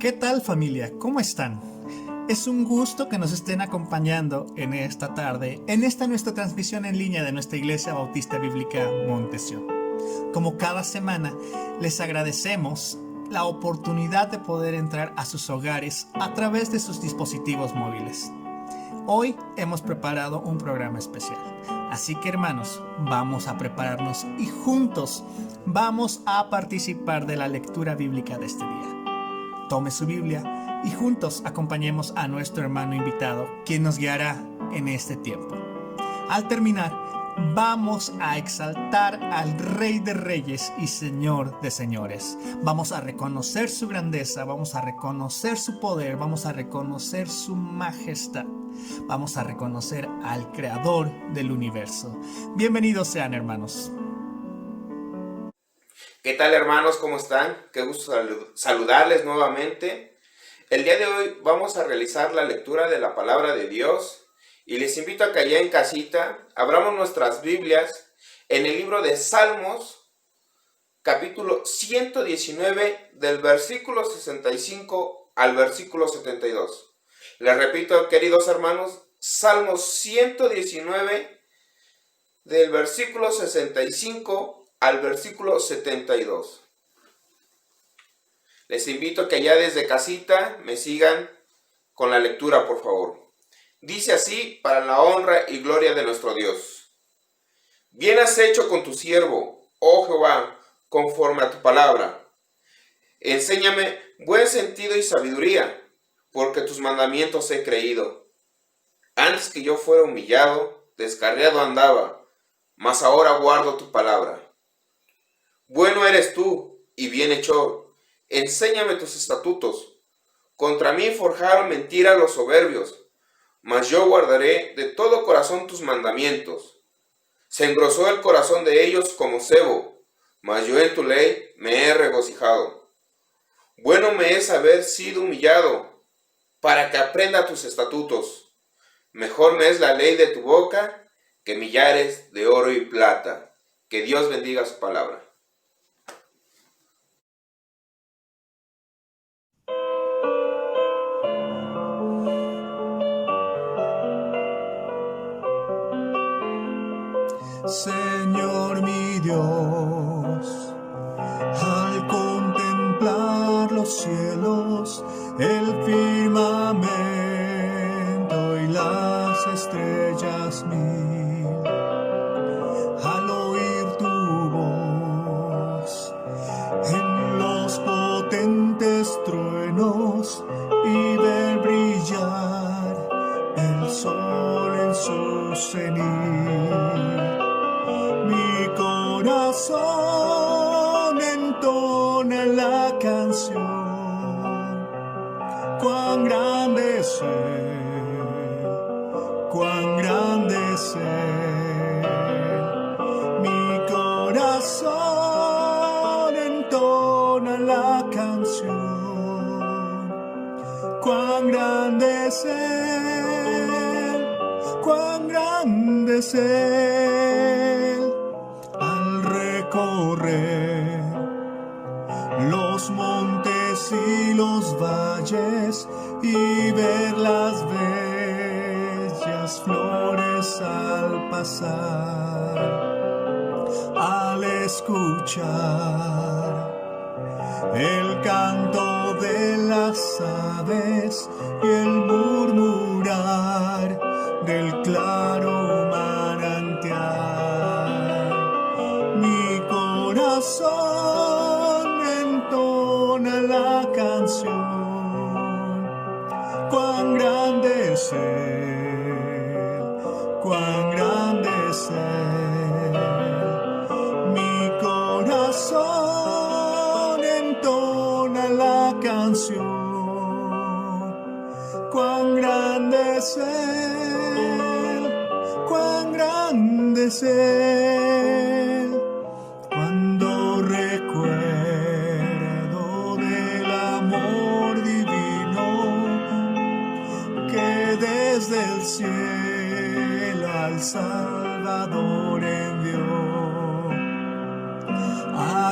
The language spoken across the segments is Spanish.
¿Qué tal, familia? ¿Cómo están? Es un gusto que nos estén acompañando en esta tarde, en esta nuestra transmisión en línea de nuestra Iglesia Bautista Bíblica Montesión. Como cada semana, les agradecemos la oportunidad de poder entrar a sus hogares a través de sus dispositivos móviles. Hoy hemos preparado un programa especial, así que hermanos, vamos a prepararnos y juntos vamos a participar de la lectura bíblica de este día. Tome su Biblia y juntos acompañemos a nuestro hermano invitado, quien nos guiará en este tiempo. Al terminar, vamos a exaltar al Rey de Reyes y Señor de Señores. Vamos a reconocer su grandeza, vamos a reconocer su poder, vamos a reconocer su majestad. Vamos a reconocer al Creador del universo. Bienvenidos sean, hermanos. ¿Qué tal, hermanos? ¿Cómo están? Qué gusto saludarles nuevamente. El día de hoy vamos a realizar la lectura de la palabra de Dios y les invito a que allá en casita abramos nuestras Biblias en el libro de Salmos, capítulo 119, del versículo 65 al versículo 72. Les repito, queridos hermanos, Salmos 119, del versículo 65 al versículo 72. Les invito a que allá desde casita me sigan con la lectura, por favor. Dice así, para la honra y gloria de nuestro Dios. Bien has hecho con tu siervo, oh Jehová, conforme a tu palabra. Enséñame buen sentido y sabiduría, porque tus mandamientos he creído. Antes que yo fuera humillado, descarriado andaba, mas ahora guardo tu palabra. Bueno eres tú y bienhechor, enséñame tus estatutos. Contra mí forjaron mentira los soberbios, mas yo guardaré de todo corazón tus mandamientos. Se engrosó el corazón de ellos como cebo, mas yo en tu ley me he regocijado. Bueno me es haber sido humillado, para que aprenda tus estatutos. Mejor me es la ley de tu boca que millares de oro y plata. Que Dios bendiga su palabra. Señor mi Dios, al contemplar los cielos, el firmamento y las estrellas mil, al oír tu voz en los potentes truenos y ver brillar el sol en su cenit. Mi corazón entona la canción. Cuán grande es Él, cuán grande es Él. Mi corazón entona la canción. Cuán grande es Él, cuán grande es Él. Al recorrer los montes y los valles y ver las bellas flores al pasar, al escuchar el canto de las aves y el murmurar del claro manantial. Mi corazón entona la canción. Cuán grande es Él, cuán grande es Él. Mi corazón entona la canción. Cuán grande es Él, cuán grande es Él. Cuando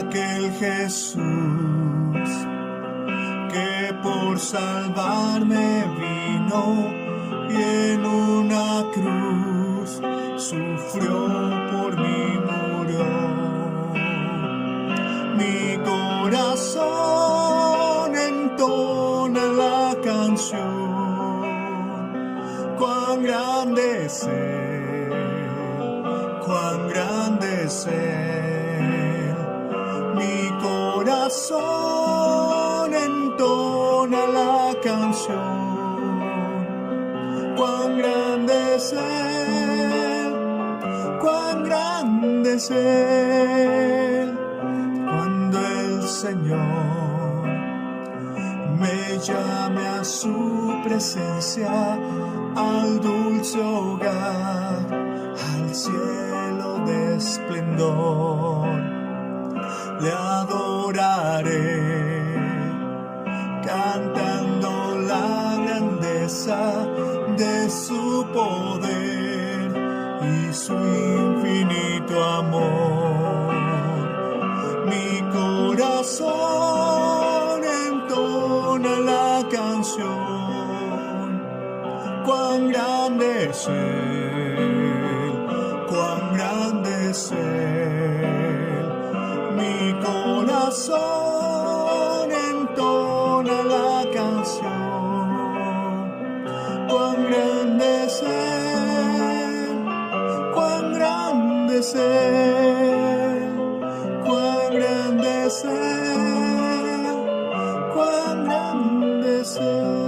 aquel Jesús que por salvarme vino y en una cruz sufrió por mí, murió. Mi corazón entona la canción, cuán grande es Él, cuán grande es Él. Mi corazón entona la canción, cuán grande es Él, cuán grande es Él. Cuando el Señor me llame a su presencia, al dulce hogar, al cielo de esplendor, le adoraré, cantando la grandeza de su poder y su infinito amor. Mi corazón entona la canción, cuán grande es Él, cuán grande es Él. Mi corazón entona la canción, cuán grande es Él, cuán grande es Él, cuán grande es Él, cuán grande es Él.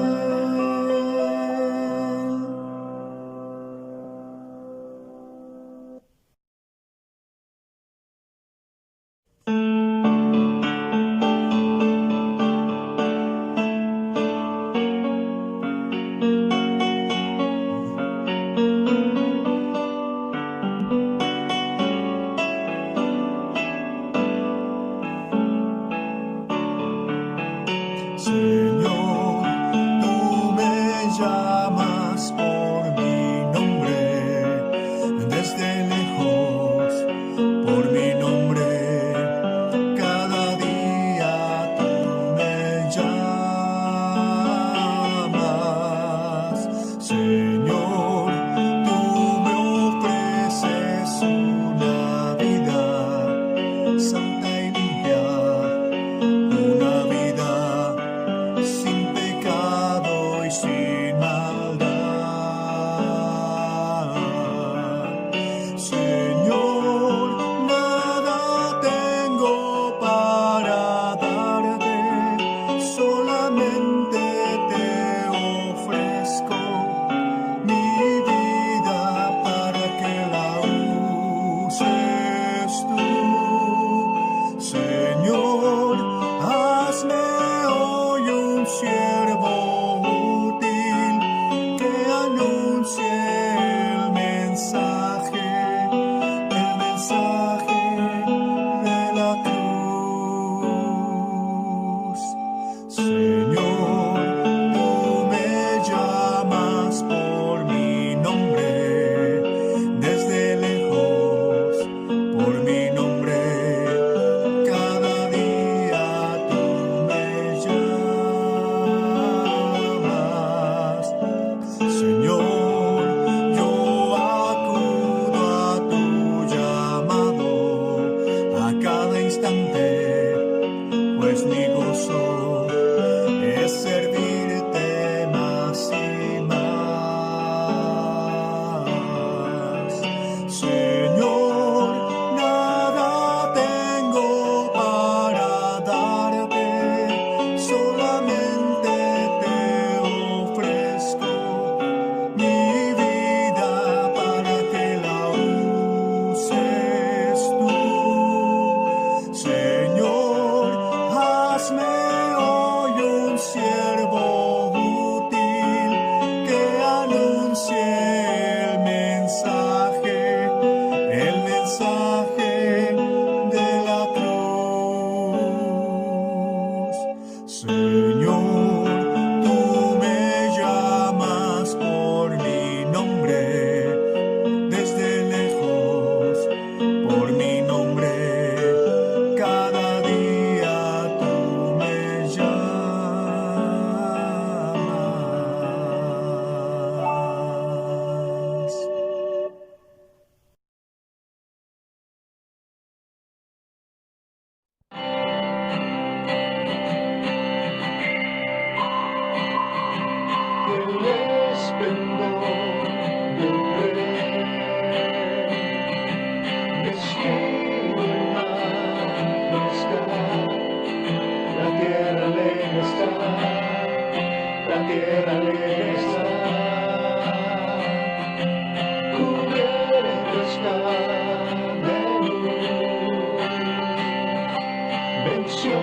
venció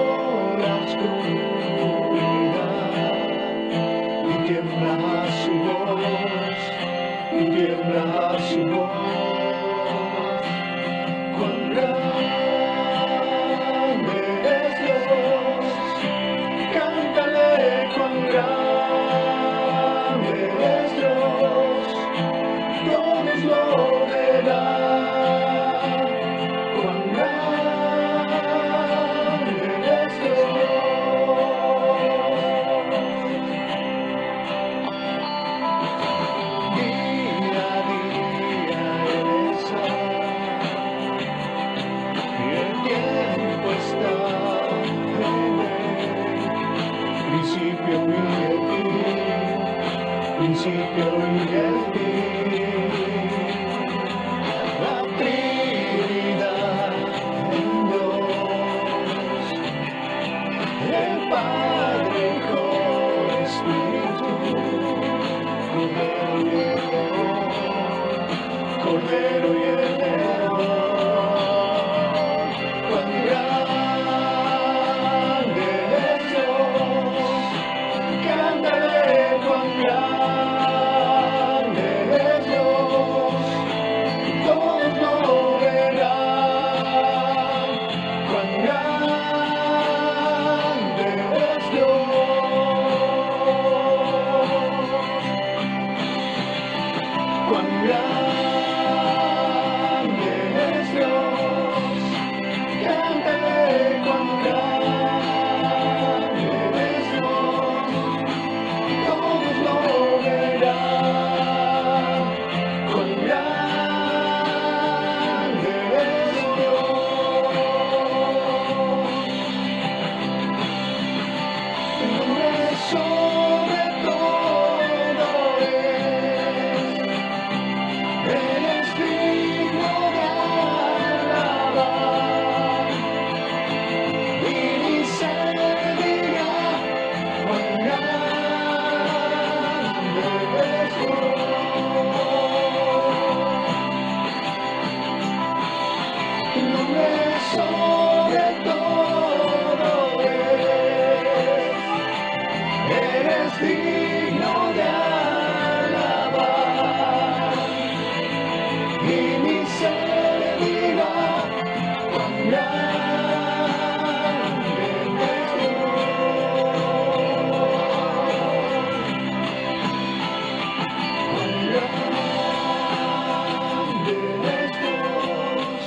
la oscuridad y tiembla su voz, y tiembla su voz. Cuán grande es Dios, cántale cuán grande es Dios, todos lo verán. Cuán grande es Día a día Él está, y el tiempo está en Él. Principio y el fin, principio y el fin. La Trinidad en Dios, el Padre, Hijo, Espíritu, Cordero y el León. Cuán grande es Dios, cántale cuán grande es Dios, todos lo verán. Cuán grande es Dios, cuán grande es Dios, cántale cuán grande es Dios, todos lo verán. Cuán grande es Dios, tu nombre sobre todo eres digno de alabar, y ni se diga cuán grande es Dios. Tu nombre sobre todo eres digno de alabar, y mi servirá cuán grande es Dios, cuán grande es Dios,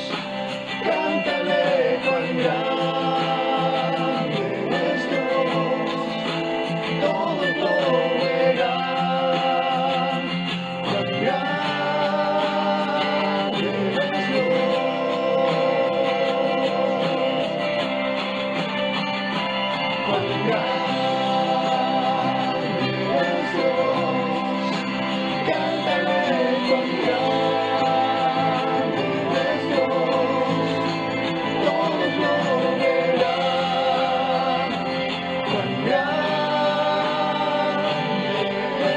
cántale cuán grande es Dios, todos lo verán. Cuán grande es Dios, cuán grande es Dios, cántale cuán grande es Dios, todos lo verán. Cuán grande es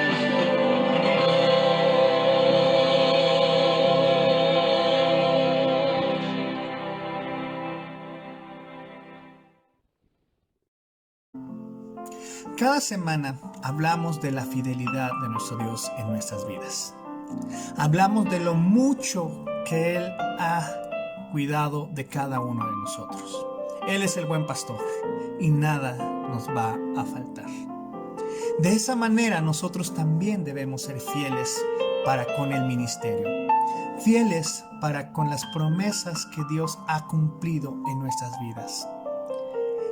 Cada semana hablamos de la fidelidad de nuestro Dios en nuestras vidas. Hablamos de lo mucho que Él ha cuidado de cada uno de nosotros. Él es el buen pastor y nada nos va a faltar. De esa manera nosotros también debemos ser fieles para con el ministerio, fieles para con las promesas que Dios ha cumplido en nuestras vidas.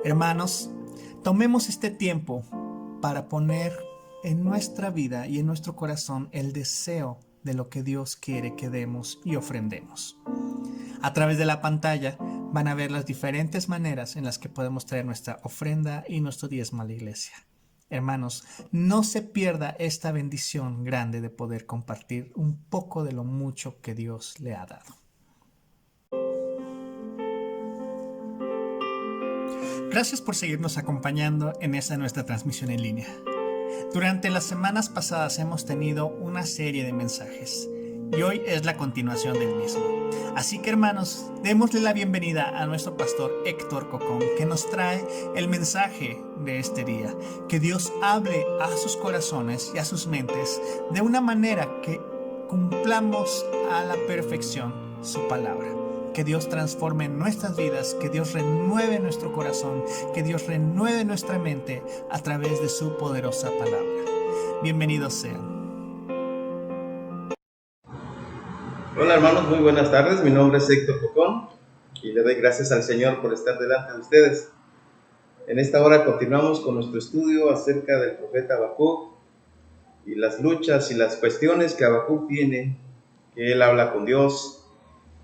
Hermanos, tomemos este tiempo para poner en nuestra vida y en nuestro corazón el deseo de lo que Dios quiere que demos y ofrendemos. A través de la pantalla van a ver las diferentes maneras en las que podemos traer nuestra ofrenda y nuestro diezmo a la iglesia. Hermanos, no se pierda esta bendición grande de poder compartir un poco de lo mucho que Dios le ha dado. Gracias por seguirnos acompañando en esta nuestra transmisión en línea. Durante las semanas pasadas hemos tenido una serie de mensajes y hoy es la continuación del mismo. Así que hermanos, démosle la bienvenida a nuestro pastor Héctor Cocón, que nos trae el mensaje de este día. Que Dios hable a sus corazones y a sus mentes de una manera que cumplamos a la perfección su palabra. Que Dios transforme nuestras vidas, que Dios renueve nuestro corazón, que Dios renueve nuestra mente a través de su poderosa palabra. Bienvenidos sean. Hola hermanos, muy buenas tardes. Mi nombre es Héctor Cocón y le doy gracias al Señor por estar delante de ustedes. En esta hora continuamos con nuestro estudio acerca del profeta Habacuc y las luchas y las cuestiones que Habacuc tiene, que él habla con Dios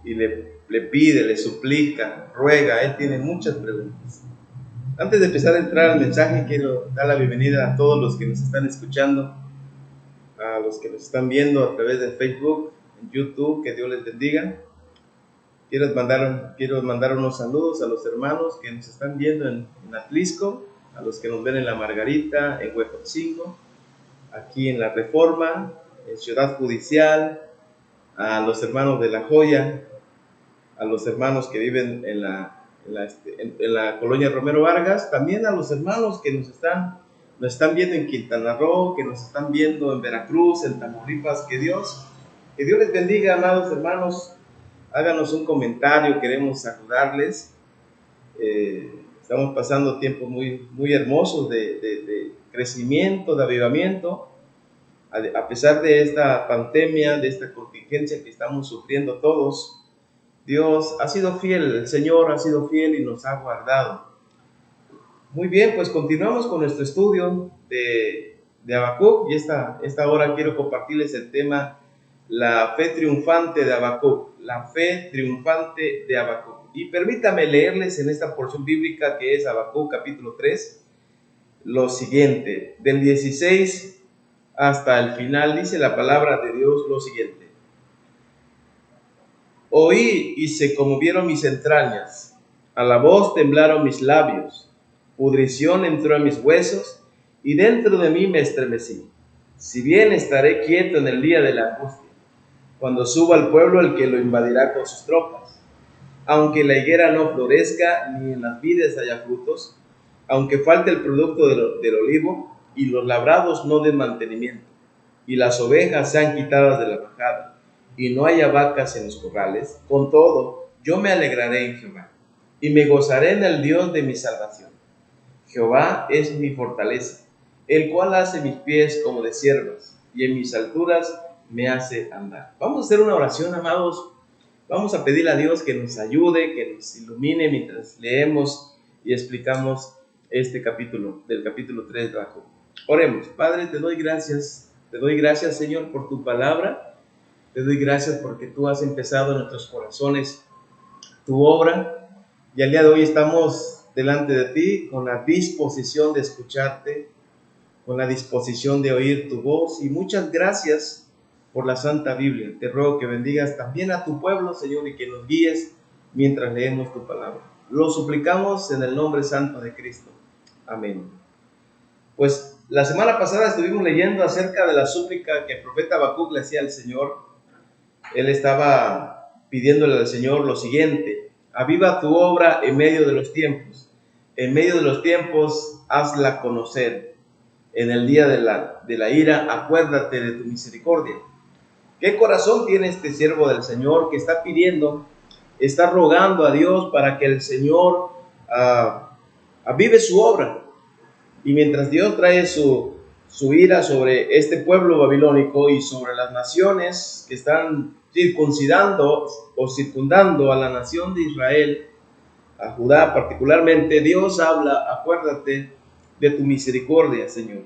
y le pide, le suplica, ruega. Él tiene muchas preguntas. Antes de empezar a entrar al mensaje, quiero dar la bienvenida a todos los que nos están escuchando, a los que nos están viendo a través de Facebook, en YouTube. Que Dios les bendiga. Quiero mandar unos saludos a los hermanos que nos están viendo en Atlisco, a los que nos ven en La Margarita, en Huejotzingo, aquí en La Reforma, en Ciudad Judicial, a los hermanos de La Joya, a los hermanos que viven en la colonia Romero Vargas, también a los hermanos que nos están viendo en Quintana Roo, que nos están viendo en Veracruz, en Tamaulipas. Que Dios les bendiga, amados hermanos. Háganos un comentario, queremos saludarles. Estamos pasando tiempos muy, muy hermosos de crecimiento, de avivamiento. A pesar de esta pandemia, de esta contingencia que estamos sufriendo todos, Dios ha sido fiel, el Señor ha sido fiel y nos ha guardado. Muy bien, pues continuamos con nuestro estudio de Habacuc, y esta hora quiero compartirles el tema: la fe triunfante de Habacuc, la fe triunfante de Habacuc. Y permítame leerles en esta porción bíblica que es Habacuc capítulo 3, lo siguiente. Del 16 hasta el final dice la palabra de Dios lo siguiente: Oí y se conmovieron mis entrañas, a la voz temblaron mis labios, pudrición entró en mis huesos, y dentro de mí me estremecí. Si bien estaré quieto en el día de la angustia, cuando suba al pueblo el que lo invadirá con sus tropas. Aunque la higuera no florezca, ni en las vides haya frutos, aunque falte el producto del olivo, y los labrados no den mantenimiento, y las ovejas sean quitadas de la majada, y no haya vacas en los corrales, con todo, yo me alegraré en Jehová, y me gozaré en el Dios de mi salvación. Jehová es mi fortaleza, el cual hace mis pies como de ciervas, y en mis alturas me hace andar. Vamos a hacer una oración, amados. Vamos a pedirle a Dios que nos ayude, que nos ilumine mientras leemos y explicamos este capítulo, del capítulo 3 de Habacuc. Oremos. Padre, te doy gracias, Señor, por tu palabra. Te doy gracias porque tú has empezado en nuestros corazones tu obra, y al día de hoy estamos delante de ti con la disposición de escucharte, con la disposición de oír tu voz. Y muchas gracias por la Santa Biblia. Te ruego que bendigas también a tu pueblo, Señor, y que nos guíes mientras leemos tu palabra. Lo suplicamos en el nombre santo de Cristo. Amén. Pues la semana pasada estuvimos leyendo acerca de la súplica que el profeta Habacuc le hacía al Señor. Él estaba pidiéndole al Señor lo siguiente: aviva tu obra en medio de los tiempos. En medio de los tiempos, hazla conocer. En el día de la ira, acuérdate de tu misericordia. ¿Qué corazón tiene este siervo del Señor que está pidiendo, está rogando a Dios para que el Señor avive su obra? Y mientras Dios trae su ira sobre este pueblo babilónico y sobre las naciones que están circuncidando o circundando a la nación de Israel, a Judá particularmente, Dios habla: acuérdate de tu misericordia, Señor.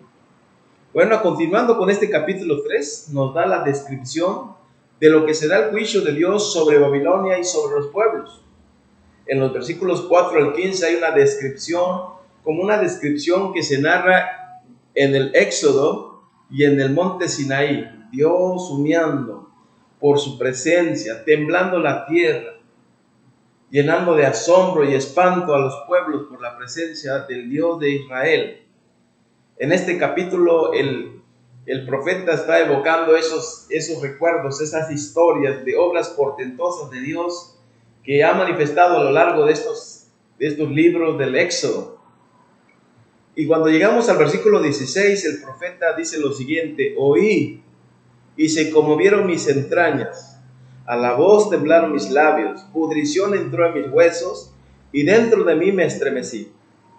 Bueno, continuando con este capítulo 3, nos da la descripción de lo que será el juicio de Dios sobre Babilonia y sobre los pueblos. En los versículos 4 al 15 hay una descripción, como una descripción que se narra en el Éxodo y en el monte Sinaí. Dios humeando por su presencia, temblando la tierra, llenando de asombro y espanto a los pueblos por la presencia del Dios de Israel. En este capítulo, el El profeta está evocando esos recuerdos, esas historias de obras portentosas de Dios que ha manifestado a lo largo de estos libros del Éxodo. Y cuando llegamos al versículo 16, el profeta dice lo siguiente: oí y se conmovieron mis entrañas, a la voz temblaron mis labios, pudrición entró en mis huesos y dentro de mí me estremecí.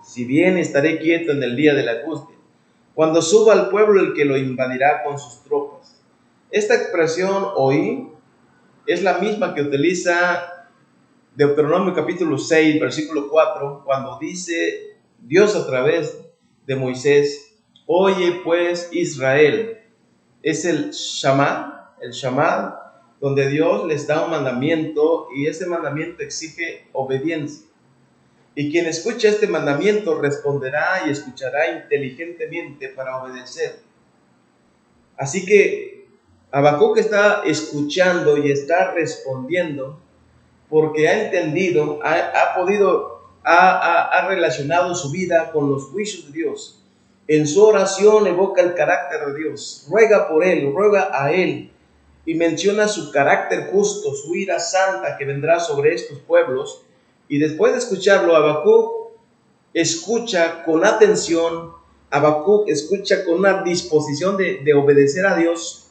Si bien estaré quieto en el día de la angustia, cuando suba al pueblo el que lo invadirá con sus tropas. Esta expresión oí es la misma que utiliza Deuteronomio capítulo 6, versículo 4, cuando dice Dios a través de Moisés: oye pues Israel. Es el Shama, donde Dios les da un mandamiento y ese mandamiento exige obediencia. Y quien escucha este mandamiento responderá y escuchará inteligentemente para obedecer. Así que Habacuc está escuchando y está respondiendo porque ha entendido, ha relacionado su vida con los juicios de Dios. En su oración evoca el carácter de Dios, ruega por él, ruega a él y menciona su carácter justo, su ira santa que vendrá sobre estos pueblos. Y después de escucharlo, Habacuc escucha con atención, Habacuc escucha con una disposición de obedecer a Dios.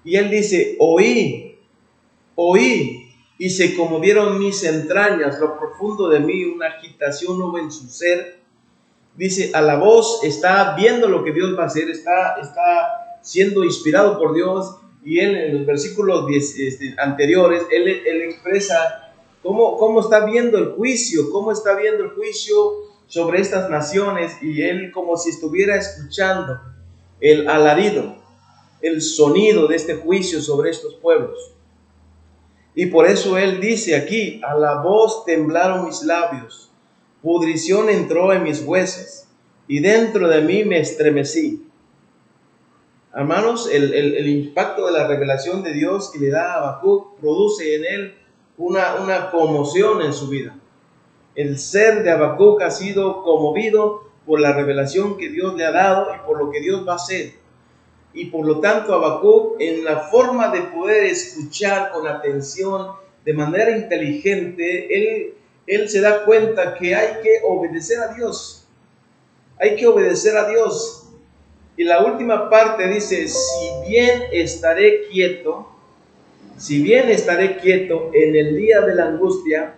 Y él dice: oí, y se conmovieron mis entrañas, lo profundo de mí, una agitación hubo en su ser. Dice, a la voz, está viendo lo que Dios va a hacer, está siendo inspirado por Dios. Y él, en los versículos anteriores, él expresa cómo está viendo el juicio, sobre estas naciones, y él como si estuviera escuchando el alarido, el sonido de este juicio sobre estos pueblos. Y por eso él dice aquí: a la voz temblaron mis labios, pudrición entró en mis huesos, y dentro de mí me estremecí. Hermanos, el impacto de la revelación de Dios que le da a Habacuc produce en él una conmoción en su vida. El ser de Habacuc ha sido conmovido por la revelación que Dios le ha dado y por lo que Dios va a hacer. Y por lo tanto, Habacuc, en la forma de poder escuchar con atención, de manera inteligente, él se da cuenta que hay que obedecer a Dios. Hay que obedecer a Dios. Y la última parte dice: si bien estaré quieto en el día de la angustia,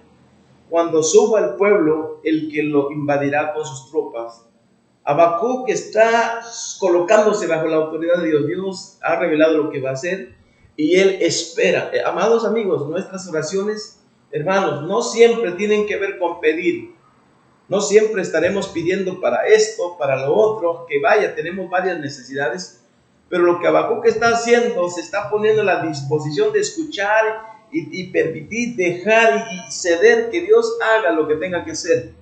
cuando suba al pueblo el que lo invadirá con sus tropas. Habacuc está colocándose bajo la autoridad de Dios. Dios ha revelado lo que va a hacer y él espera. Amados amigos, nuestras oraciones, hermanos, no siempre tienen que ver con pedir. No siempre estaremos pidiendo para esto, para lo otro, que vaya, tenemos varias necesidades, pero lo que Habacuc está haciendo, se está poniendo a la disposición de escuchar y permitir, dejar y ceder que Dios haga lo que tenga que hacer.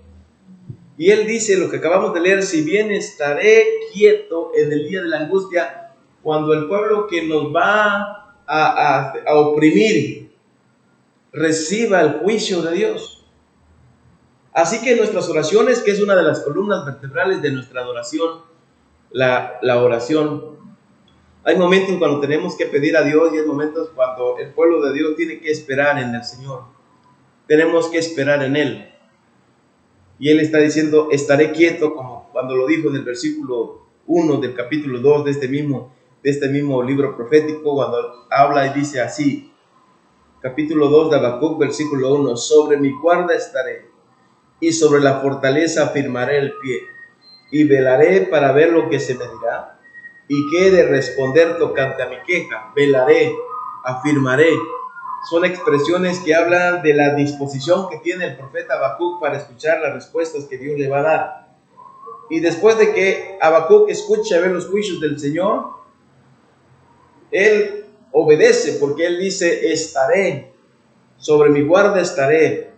Y él dice lo que acabamos de leer: si bien estaré quieto en el día de la angustia, cuando el pueblo que nos va a oprimir reciba el juicio de Dios. Así que nuestras oraciones, que es una de las columnas vertebrales de nuestra adoración, la oración, hay momentos cuando tenemos que pedir a Dios y hay momentos cuando el pueblo de Dios tiene que esperar en el Señor. Tenemos que esperar en Él. Y Él está diciendo: estaré quieto, como cuando lo dijo en el versículo 1 del capítulo 2 de este mismo libro profético, cuando habla y dice así, capítulo 2 de Habacuc, versículo 1: sobre mi guarda estaré, y sobre la fortaleza afirmaré el pie, y velaré para ver lo que se me dirá, y qué he de responder tocante a mi queja. Velaré, afirmaré. Son expresiones que hablan de la disposición que tiene el profeta Habacuc para escuchar las respuestas que Dios le va a dar. Y después de que Habacuc escucha ver los juicios del Señor, él obedece, porque él dice: estaré, sobre mi guarda estaré,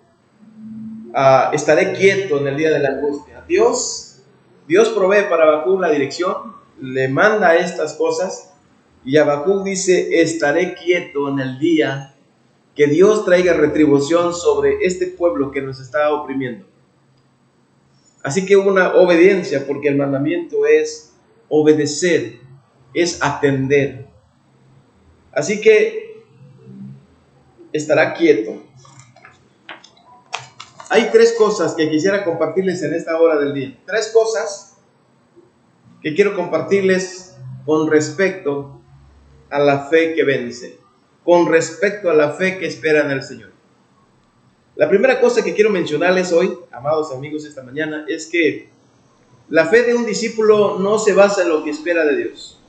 estaré quieto en el día de la angustia. Dios provee para Habacuc la dirección, le manda estas cosas, y Habacuc dice: estaré quieto en el día que Dios traiga retribución sobre este pueblo que nos está oprimiendo. Así que hubo una obediencia, porque el mandamiento es obedecer. es atender. Así que estará quieto. Hay 3 cosas que quisiera compartirles en esta hora del día. 3 cosas que quiero compartirles con respecto a la fe que vence, con respecto a la fe que espera en el Señor. La primera cosa que quiero mencionarles hoy, amados amigos, esta mañana, es que la fe de un discípulo no se basa en lo que espera de Dios.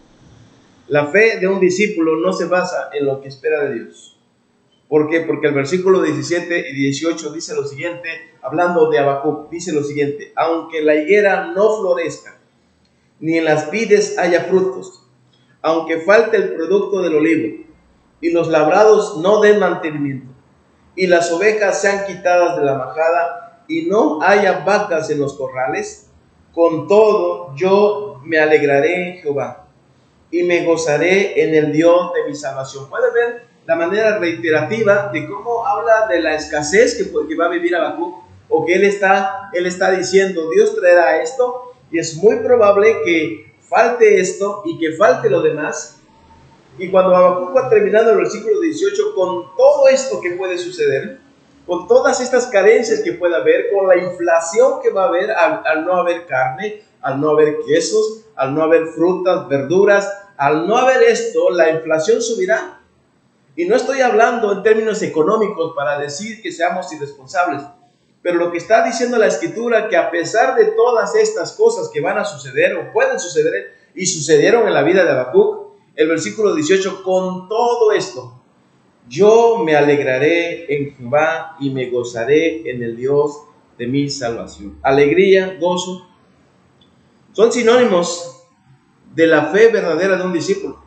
La fe de un discípulo no se basa en lo que espera de Dios. ¿Por qué? Porque el versículo 17 y 18 dice lo siguiente, hablando de Habacuc, dice lo siguiente: aunque la higuera no florezca, ni en las vides haya frutos, aunque falte el producto del olivo, y los labrados no den mantenimiento, y las ovejas sean quitadas de la majada, y no haya vacas en los corrales, con todo yo me alegraré en Jehová, y me gozaré en el Dios de mi salvación. ¿Puede ver la manera reiterativa de cómo habla de la escasez que va a vivir Habacuc? O que él está diciendo, Dios traerá esto, y es muy probable que falte esto y que falte lo demás. Y cuando Habacuc va terminando el versículo 18, con todo esto que puede suceder, con todas estas carencias que puede haber, con la inflación que va a haber al no haber carne, al no haber quesos, al no haber frutas, verduras, al no haber esto, la inflación subirá. Y no estoy hablando en términos económicos para decir que seamos irresponsables, pero lo que está diciendo la Escritura, que a pesar de todas estas cosas que van a suceder o pueden suceder y sucedieron en la vida de Habacuc, el versículo 18, con todo esto, yo me alegraré en Jehová y me gozaré en el Dios de mi salvación. Alegría, gozo, son sinónimos de la fe verdadera de un discípulo,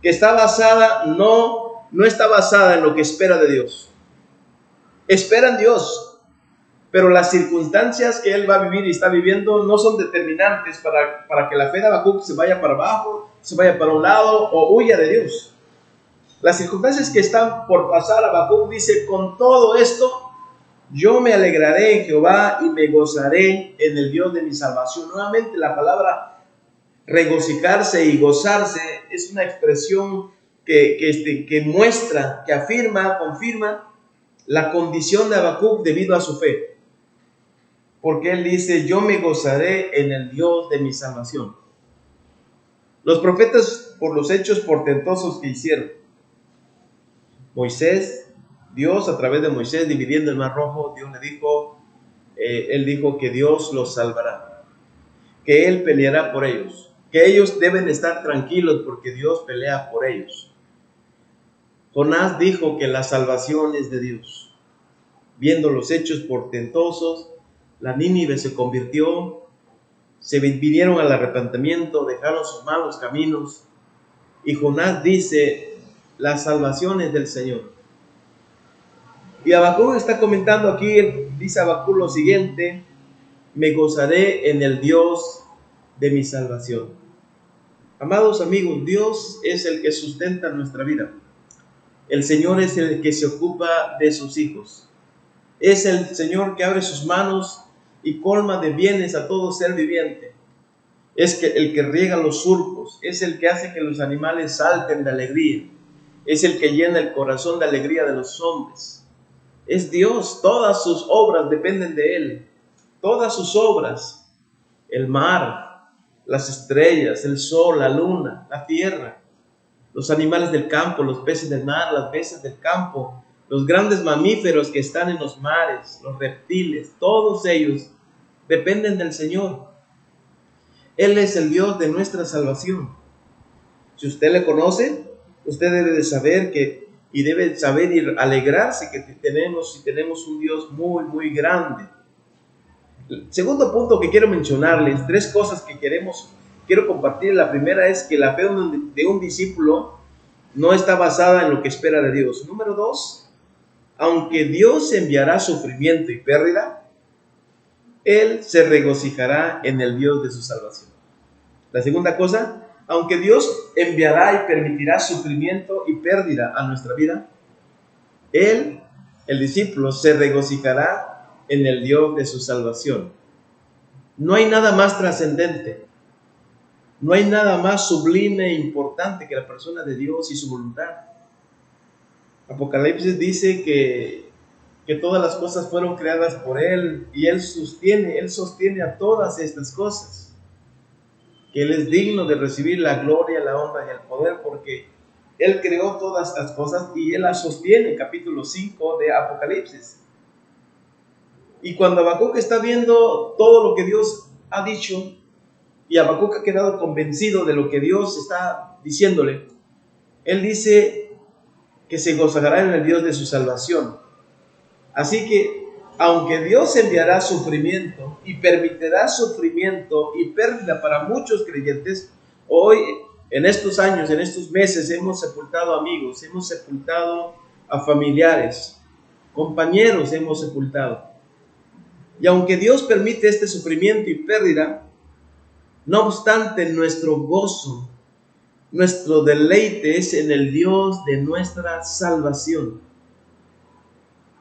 que está basada, no está basada en lo que espera de Dios. Espera en Dios, pero las circunstancias que él va a vivir y está viviendo no son determinantes para que la fe de Habacuc se vaya para abajo, se vaya para un lado o huya de Dios. Las circunstancias que están por pasar, Habacuc dice, con todo esto, yo me alegraré en Jehová y me gozaré en el Dios de mi salvación. Nuevamente la palabra regocijarse y gozarse es una expresión que muestra, que afirma, confirma la condición de Habacuc debido a su fe. Porque él dice, yo me gozaré en el Dios de mi salvación. Los profetas, por los hechos portentosos que hicieron, Moisés, Dios a través de Moisés dividiendo el mar rojo, Dios le dijo, él dijo que Dios los salvará, que él peleará por ellos, que ellos deben estar tranquilos porque Dios pelea por ellos. Jonás dijo que la salvación es de Dios. Viendo los hechos portentosos, la Nínive se convirtió, se vinieron al arrepentimiento, dejaron sus malos caminos, y Jonás dice, la salvación es del Señor. Y Habacuc está comentando aquí, dice Habacuc lo siguiente, me gozaré en el Dios de mi salvación. Amados amigos, Dios es el que sustenta nuestra vida. El Señor es el que se ocupa de sus hijos. Es el Señor que abre sus manos y colma de bienes a todo ser viviente. Es el que riega los surcos, es el que hace que los animales salten de alegría. Es el que llena el corazón de alegría de los hombres. Es Dios, todas sus obras dependen de Él. Todas sus obras, el mar, las estrellas, el sol, la luna, la tierra, los animales del campo, los peces del mar, las bestias del campo, los grandes mamíferos que están en los mares, los reptiles, todos ellos dependen del Señor. Él es el Dios de nuestra salvación. Si usted le conoce, usted debe de saber y debe saber y alegrarse que tenemos un Dios muy, muy grande. El segundo punto que quiero mencionarles, 3 cosas que quiero compartir. La primera es que la fe de un discípulo no está basada en lo que espera de Dios. Número 2, aunque Dios enviará sufrimiento y pérdida, Él se regocijará en el Dios de su salvación. La segunda cosa, aunque Dios enviará y permitirá sufrimiento y pérdida a nuestra vida, Él, el discípulo, se regocijará en el Dios de su salvación. No hay nada más trascendente. No hay nada más sublime e importante que la persona de Dios y su voluntad. Apocalipsis dice que todas las cosas fueron creadas por Él y Él sostiene a todas estas cosas. Que Él es digno de recibir la gloria, la honra y el poder porque Él creó todas estas cosas y Él las sostiene, capítulo 5 de Apocalipsis. Y cuando Habacuc está viendo todo lo que Dios ha dicho, y Habacuc ha quedado convencido de lo que Dios está diciéndole, él dice que se gozará en el Dios de su salvación. Así que, aunque Dios enviará sufrimiento y permitirá sufrimiento y pérdida para muchos creyentes, hoy, en estos años, en estos meses, hemos sepultado amigos, hemos sepultado a familiares, compañeros hemos sepultado. Y aunque Dios permite este sufrimiento y pérdida, no obstante, nuestro gozo, nuestro deleite es en el Dios de nuestra salvación.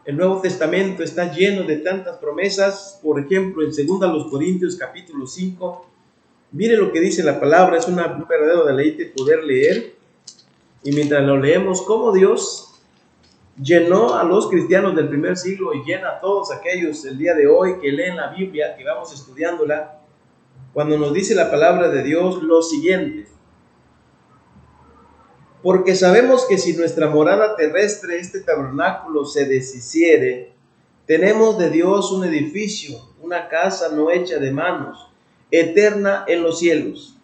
El Nuevo Testamento está lleno de tantas promesas. Por ejemplo, en 2 Corintios capítulo 5, mire lo que dice la palabra. Es un verdadero deleite poder leer. Y mientras lo leemos, cómo Dios llenó a los cristianos del primer siglo y llena a todos aquellos el día de hoy que leen la Biblia, que vamos estudiándola, cuando nos dice la palabra de Dios lo siguiente: porque sabemos que si nuestra morada terrestre, este tabernáculo, se deshiciere, tenemos de Dios un edificio, una casa no hecha de manos, eterna en los cielos.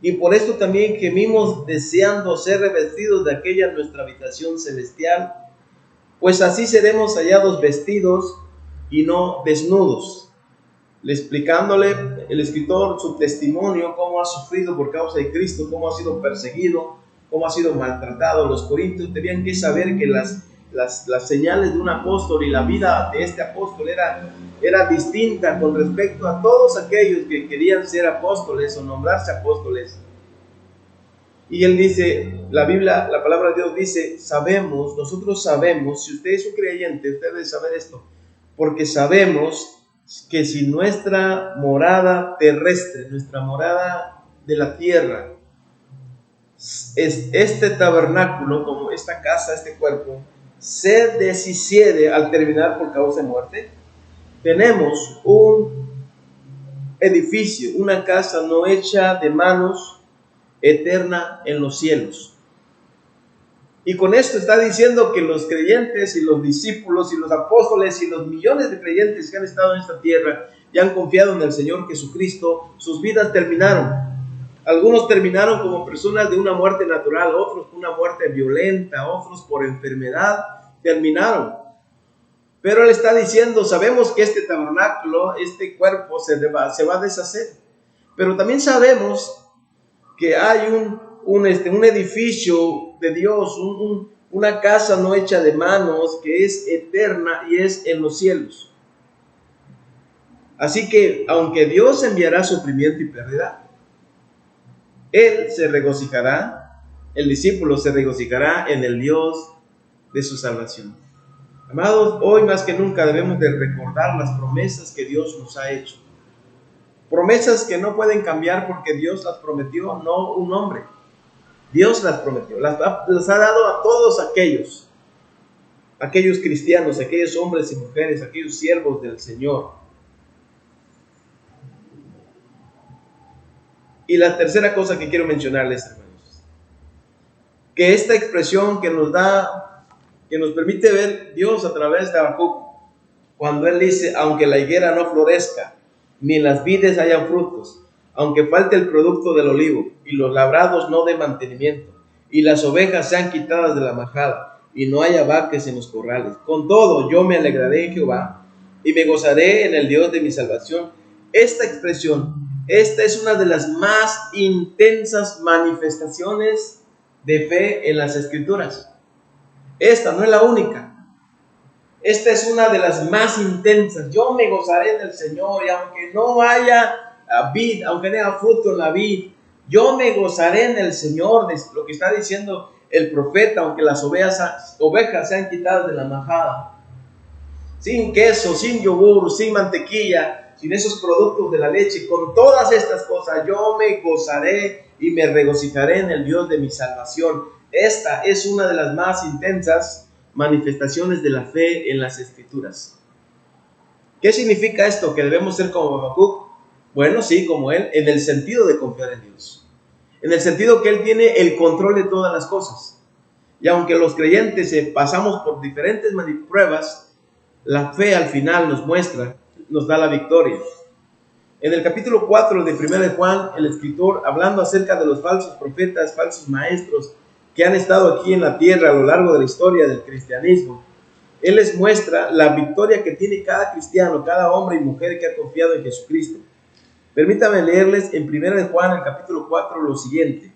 Y por esto también gemimos deseando ser revestidos de aquella nuestra habitación celestial, pues así seremos hallados vestidos y no desnudos. Explicándole el escritor su testimonio, cómo ha sufrido por causa de Cristo, cómo ha sido perseguido, cómo ha sido maltratado. Los corintios tenían que saber que las señales de un apóstol y la vida de este apóstol era distinta con respecto a todos aquellos que querían ser apóstoles o nombrarse apóstoles. Y él dice, la Biblia, la palabra de Dios dice, sabemos, nosotros sabemos, si usted es un creyente, usted debe saber esto, porque sabemos que si nuestra morada terrestre, nuestra morada de la tierra, es este tabernáculo, como esta casa, este cuerpo, se deshiciere al terminar por causa de muerte, tenemos un edificio, una casa no hecha de manos, eterna en los cielos. Y con esto está diciendo que los creyentes y los discípulos y los apóstoles y los millones de creyentes que han estado en esta tierra y han confiado en el Señor Jesucristo, sus vidas terminaron. Algunos terminaron como personas de una muerte natural, otros con una muerte violenta, otros por enfermedad, terminaron. Pero Él está diciendo, sabemos que este tabernáculo, este cuerpo se va a deshacer. Pero también sabemos que hay un edificio de Dios, una casa no hecha de manos, que es eterna y es en los cielos. Así que, aunque Dios enviará sufrimiento y pérdida, Él se regocijará, el discípulo se regocijará en el Dios de su salvación. Amados, hoy más que nunca debemos de recordar las promesas que Dios nos ha hecho. Promesas que no pueden cambiar porque Dios las prometió, no un hombre. Dios las prometió, las ha dado a todos aquellos cristianos, aquellos hombres y mujeres, aquellos siervos del Señor. Y la tercera cosa que quiero mencionarles, hermanos, que esta expresión que nos permite ver Dios a través de Habacuc, cuando Él dice, aunque la higuera no florezca, ni las vides hayan frutos, aunque falte el producto del olivo, y los labrados no den mantenimiento, y las ovejas sean quitadas de la majada, y no haya vacas en los corrales. Con todo, yo me alegraré en Jehová, y me gozaré en el Dios de mi salvación. Esta expresión, esta es una de las más intensas manifestaciones de fe en las Escrituras. Esta no es la única. Esta es una de las más intensas. Yo me gozaré en el Señor, y aunque no haya vid, aunque no haya fruto en la vid, yo me gozaré en el Señor. Lo que está diciendo el profeta, aunque las ovejas sean quitadas de la majada. sin queso, sin yogur, sin mantequilla, sin esos productos de la leche, con todas estas cosas, yo me gozaré y me regocijaré en el Dios de mi salvación. Esta es una de las más intensas manifestaciones de la fe en las Escrituras. ¿Qué significa esto? ¿Que debemos ser como Habacuc? Bueno, sí, como él, en el sentido de confiar en Dios. En el sentido que Él tiene el control de todas las cosas. Y aunque los creyentes pasamos por diferentes pruebas, la fe al final nos muestra, nos da la victoria. En el capítulo 4 de 1 de Juan, el escritor, hablando acerca de los falsos profetas, falsos maestros, que han estado aquí en la tierra a lo largo de la historia del cristianismo, Él les muestra la victoria que tiene cada cristiano, cada hombre y mujer que ha confiado en Jesucristo. Permítame leerles en 1 de Juan, el capítulo 4, lo siguiente.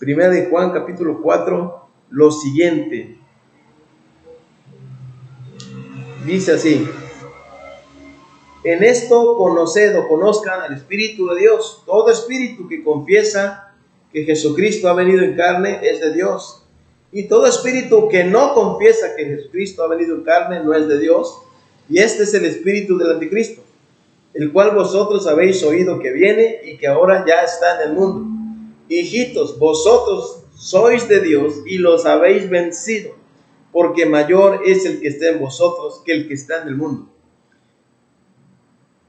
1 de Juan, capítulo 4, lo siguiente. Dice así: en esto conoced o conozcan el Espíritu de Dios. Todo espíritu que confiesa que Jesucristo ha venido en carne es de Dios. Y todo espíritu que no confiesa que Jesucristo ha venido en carne no es de Dios. Y este es el espíritu del anticristo, el cual vosotros habéis oído que viene y que ahora ya está en el mundo. Hijitos, vosotros sois de Dios y los habéis vencido, porque mayor es el que está en vosotros que el que está en el mundo.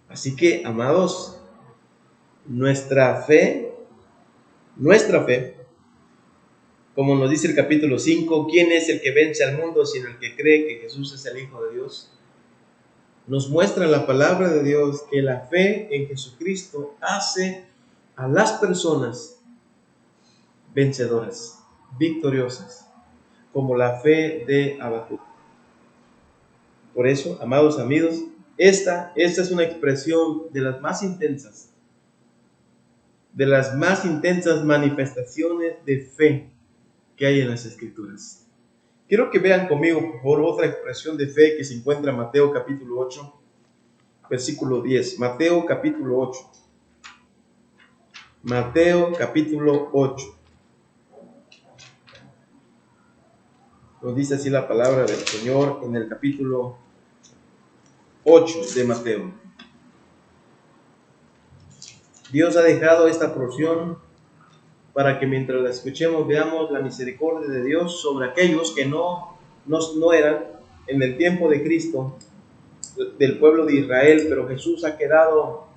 Así que, amados, nuestra fe, como nos dice el capítulo 5, ¿quién es el que vence al mundo sino el que cree que Jesús es el Hijo de Dios? Nos muestra la palabra de Dios que la fe en Jesucristo hace a las personas vencedoras, victoriosas, como la fe de Habacuc. Por eso, amados amigos, esta es una expresión de las más intensas manifestaciones de fe que hay en las Escrituras. Quiero que vean conmigo, por favor, otra expresión de fe que se encuentra en Mateo capítulo 8, versículo 10. Mateo capítulo 8. Mateo capítulo 8. Nos dice así la palabra del Señor en el capítulo 8 de Mateo. Dios ha dejado esta porción para que mientras la escuchemos veamos la misericordia de Dios sobre aquellos que no eran en el tiempo de Cristo, del pueblo de Israel, pero Jesús ha quedado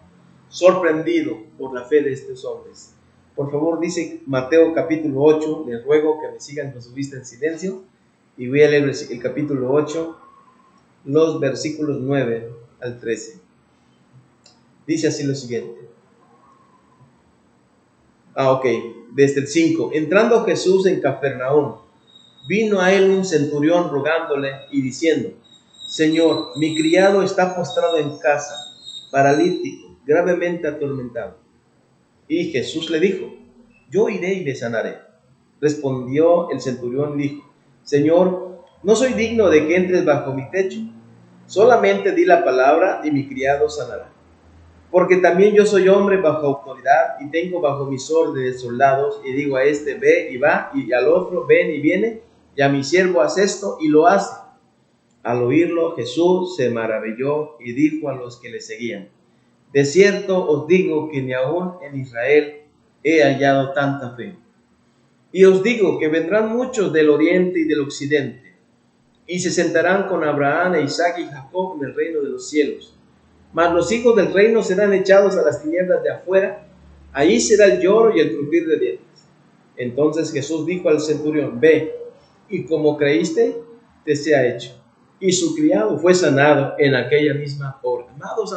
sorprendido por la fe de estos hombres. Por favor, dice Mateo capítulo 8, les ruego que me sigan con su vista en silencio, y voy a leer el capítulo 8, los versículos 9 al 13. Dice así lo siguiente. Desde el 5. Entrando Jesús en Capernaum, vino a él un centurión rogándole y diciendo: Señor, mi criado está postrado en casa, paralítico, gravemente atormentado. Y Jesús le dijo: Yo iré y le sanaré. Respondió el centurión y dijo: Señor, no soy digno de que entres bajo mi techo. Solamente di la palabra y mi criado sanará. Porque también yo soy hombre bajo autoridad y tengo bajo mis órdenes soldados, y digo a este: ve y va, y al otro: ven y viene, y a mi siervo: haz esto, y lo hace. Al oírlo, Jesús se maravilló y dijo a los que le seguían: de cierto os digo que ni aún en Israel he hallado tanta fe. Y os digo que vendrán muchos del oriente y del occidente, y se sentarán con Abraham, Isaac y Jacob en el reino de los cielos. Mas los hijos del reino serán echados a las tinieblas de afuera, allí será el lloro y el crujir de dientes. Entonces Jesús dijo al centurión: ve, y como creíste, te sea hecho. Y su criado fue sanado en aquella misma hora. Amados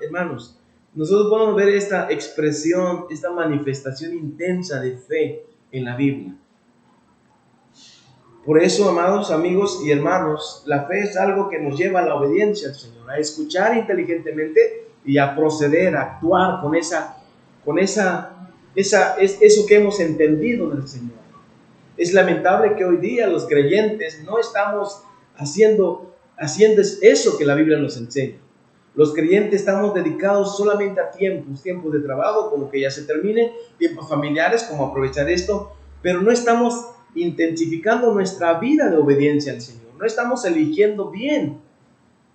hermanos, nosotros podemos ver esta expresión, esta manifestación intensa de fe en la Biblia. Por eso, amados amigos y hermanos, la fe es algo que nos lleva a la obediencia al Señor, a escuchar inteligentemente y a proceder, a actuar con eso que hemos entendido del Señor. Es lamentable que hoy día los creyentes no estamos haciendo eso que la Biblia nos enseña. Los creyentes estamos dedicados solamente a tiempos de trabajo, como que ya se termine, tiempos familiares, como aprovechar esto, pero no estamos intensificando nuestra vida de obediencia al Señor. No estamos eligiendo bien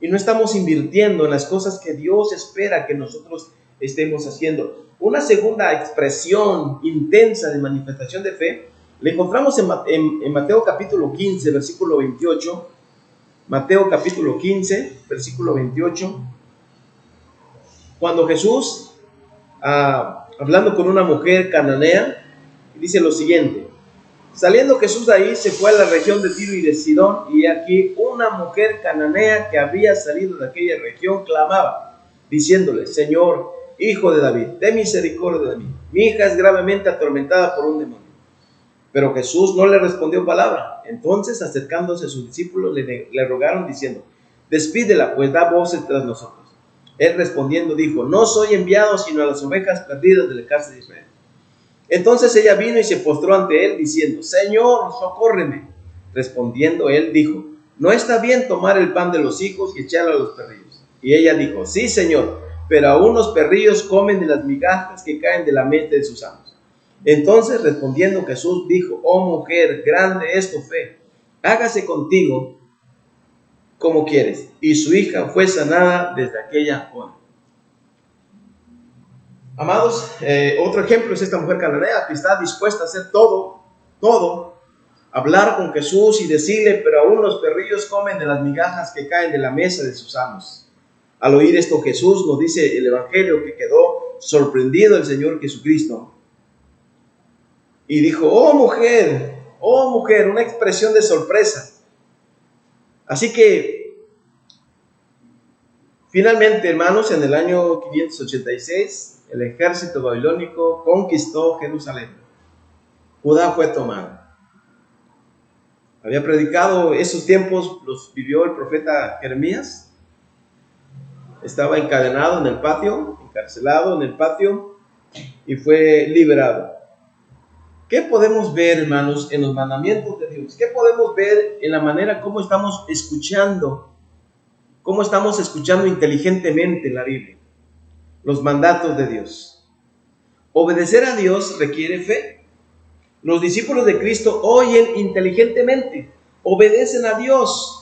y no estamos invirtiendo en las cosas que Dios espera que nosotros estemos haciendo. Una segunda expresión intensa de manifestación de fe la encontramos en Mateo capítulo 15, versículo 28. Mateo capítulo 15, versículo 28. Cuando Jesús, hablando con una mujer cananea, dice lo siguiente: saliendo Jesús de ahí, se fue a la región de Tiro y de Sidón, y aquí una mujer cananea que había salido de aquella región clamaba, diciéndole: Señor, Hijo de David, ten misericordia de mí. Mi hija es gravemente atormentada por un demonio. Pero Jesús no le respondió palabra. Entonces, acercándose a sus discípulos, le rogaron diciendo: despídela, pues da voces tras nosotros. Él respondiendo dijo: no soy enviado sino a las ovejas perdidas de la casa de Israel. Entonces ella vino y se postró ante él diciendo: Señor, socórreme. Respondiendo él dijo: no está bien tomar el pan de los hijos y echarlo a los perrillos. Y ella dijo: sí, Señor, pero aún los perrillos comen de las migajas que caen de la mesa de sus amos. Entonces respondiendo Jesús dijo: oh mujer, grande es tu fe, hágase contigo como quieres. Y su hija fue sanada desde aquella hora. Amados, otro ejemplo es esta mujer cananea que está dispuesta a hacer todo, hablar con Jesús y decirle: pero aún los perrillos comen de las migajas que caen de la mesa de sus amos. Al oír esto, Jesús, nos dice el Evangelio, que quedó sorprendido el Señor Jesucristo y dijo: oh mujer, una expresión de sorpresa. Así que finalmente, hermanos, en el año 586 el ejército babilónico conquistó Jerusalén. Judá fue tomada. Había predicado esos tiempos, los vivió el profeta Jeremías. Estaba encadenado en el patio, encarcelado en el patio, y fue liberado. ¿Qué podemos ver, hermanos, en los mandamientos de Dios? ¿Qué podemos ver en la manera como estamos escuchando inteligentemente la Biblia? Los mandatos de Dios. Obedecer a Dios requiere fe. Los discípulos de Cristo oyen inteligentemente, obedecen a Dios.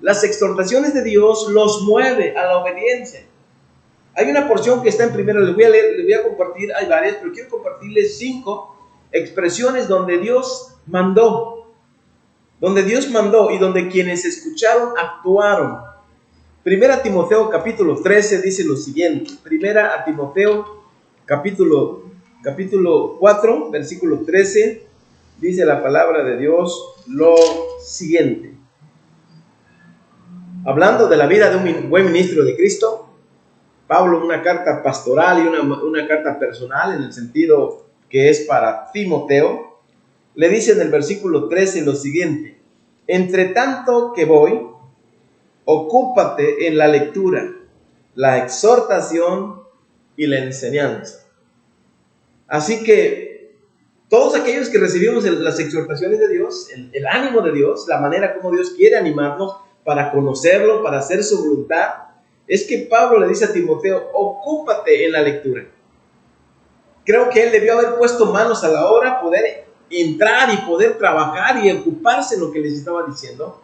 Las exhortaciones de Dios los mueve a la obediencia. Hay una porción que está en primero, les voy a leer, les voy a compartir, hay varias, pero quiero compartirles 5 expresiones donde Dios mandó y donde quienes escucharon actuaron. Primera Timoteo capítulo 13 dice lo siguiente. Primera Timoteo capítulo 4 versículo 13 dice la palabra de Dios lo siguiente. Hablando de la vida de un buen ministro de Cristo, Pablo, una carta pastoral y una carta personal en el sentido que es para Timoteo, le dice en el versículo 13 lo siguiente: entre tanto que voy, ocúpate en la lectura, la exhortación y la enseñanza. Así que todos aquellos que recibimos las exhortaciones de Dios, el ánimo de Dios, la manera como Dios quiere animarnos para conocerlo, para hacer su voluntad, es que Pablo le dice a Timoteo: ocúpate en la lectura. Creo que él debió haber puesto manos a la obra, poder entrar y poder trabajar y ocuparse en lo que les estaba diciendo.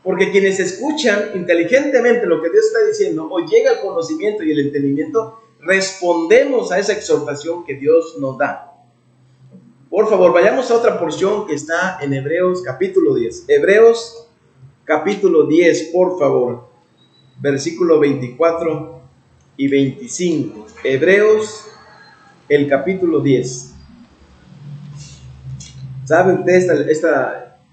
Porque quienes escuchan inteligentemente lo que Dios está diciendo, o llega el conocimiento y el entendimiento, respondemos a esa exhortación que Dios nos da. Por favor, vayamos a otra porción que está en Hebreos capítulo 10. Hebreos capítulo 10, por favor. Versículo 24 y 25. Hebreos, el capítulo 10. ¿Sabe usted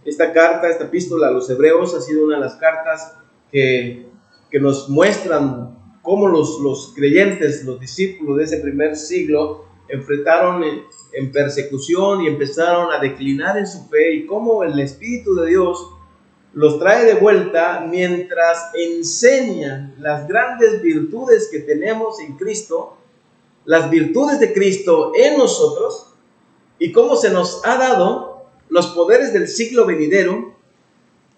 esta carta, esta epístola a los Hebreos ha sido una de las cartas que nos muestran cómo los creyentes, los discípulos de ese primer siglo enfrentaron en persecución y empezaron a declinar en su fe, y cómo el Espíritu de Dios los trae de vuelta mientras enseñan las grandes virtudes que tenemos en Cristo, las virtudes de Cristo en nosotros, y cómo se nos ha dado los poderes del siglo venidero,